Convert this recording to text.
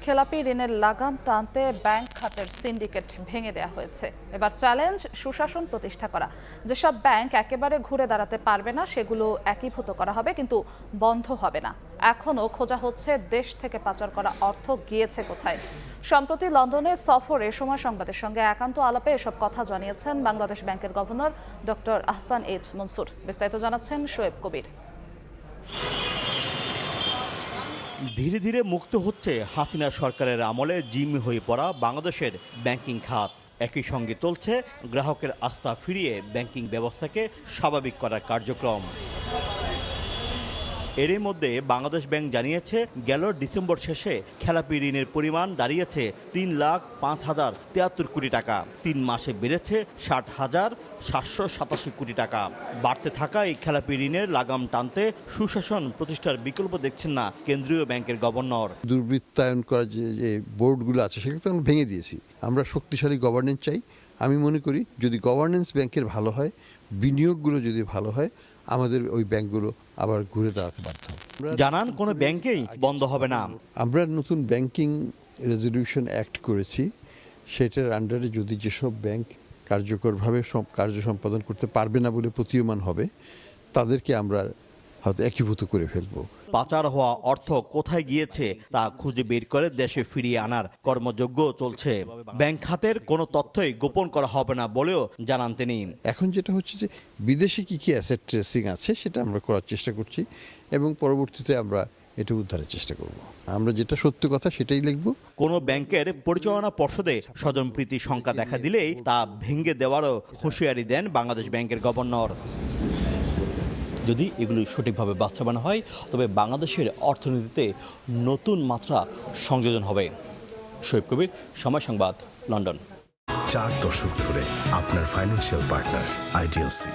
খেলাপি ঋণের লাগাম টানতে ব্যাংক খাতের সিন্ডিকেট ভেঙে দেওয়া হয়েছে। এবার চ্যালেঞ্জ সুশাসন প্রতিষ্ঠা করা। যেসব ব্যাংক একেবারে ঘুরে দাঁড়াতে পারবে না সেগুলো একীভূত করা হবে, কিন্তু বন্ধ হবে না। এখনও খোঁজা হচ্ছে দেশ থেকে পাচার করা অর্থ গিয়েছে কোথায়। সম্প্রতি লন্ডনে সফরে সময় সংবাদের সঙ্গে একান্ত আলাপে এসব কথা জানিয়েছেন বাংলাদেশ ব্যাংকের governor doctor Ahsan H Mansur. বিস্তারিত জানাচ্ছেন শোয়েব কবির। ধীরে ধীরে মুক্ত হচ্ছে হাসিনা সরকারের আমলে জিম্মি হয়ে পড়া বাংলাদেশের ব্যাংকিং খাত। একই সঙ্গে চলছে গ্রাহকের আস্থা ফিরিয়ে ব্যাংকিং ব্যবস্থাকে স্বাভাবিক করার কার্যক্রম। এরই মধ্যে বাংলাদেশ ব্যাংক জানিয়েছে, গেল ডিসেম্বর শেষে খেলাপি ঋণের পরিমাণ দাঁড়িয়েছে ৩,০৫,০৭৩ কোটি টাকা। ৩ মাসে বেড়েছে ৬০,৭৮৭ কোটি টাকা। বাড়তে থাকা এই খেলাপি ঋণের লাগাম টানতে সুশাসন প্রতিষ্ঠার বিকল্প দেখছেন না কেন্দ্রীয় ব্যাংকের গভর্নর। দুর্বৃত্তায়ন করা যে বোর্ডগুলো আছে সেগুলো তো আমরা ভেঙে দিয়েছি। আমরা শক্তিশালী গভর্নেন্স চাই। আমি মনে করি যদি গভর্নেন্স ব্যাংকের ভালো হয়, বিনিয়োগগুলো যদি ভালো হয়, আমাদের ওই ব্যাংকগুলো আবার ঘুরে দাঁড়াতে বাধ্য। জানান কোনো ব্যাংকেই বন্ধ হবে না। আমরা নতুন ব্যাংকিং রেজলিউশন অ্যাক্ট করেছি, সেটার আন্ডারে যদি যেসব ব্যাংক কার্যকরভাবে সব কার্য সম্পাদন করতে পারবে না বলে প্রতীয়মান হবে, তাদেরকে আমরা হয়তো একীভূত করে ফেলবো। পাচার হওয়া অর্থ কোথায় গিয়েছে তা খুঁজে বের করে দেশে ফিরিয়ে আনার কর্মযজ্ঞ চলছে। ব্যাংক খাতের কোনো তথ্যই গোপন করা হবে না বলেও জানান তিনি। এখন যেটা হচ্ছে যে বিদেশে কি অ্যাসেট ট্রেসিং আছে সেটা আমরা করার চেষ্টা করছি এবং পরবর্তীতে আমরা এটা উদ্ধারের চেষ্টা করব। আমরা যেটা সত্য কথা সেটাই লিখব। কোনো ব্যাংকের পরিচালনা পর্ষদে স্বজনপ্রীতি শঙ্কা দেখা দিলেই তা ভেঙে দেওয়ারও হুঁশিয়ারি দেন বাংলাদেশ ব্যাংকের গভর্নর। যদি এগুলি সঠিকভাবে বাস্তবায়ন হয়, তবে বাংলাদেশের অর্থনীতিতে নতুন মাত্রা সংযোজন হবে। শোয়েব কবির, সময় সংবাদ, লন্ডন। 4 দশক ধরে আপনার ফাইন্যান্সিয়াল পার্টনার আইডিএলসি।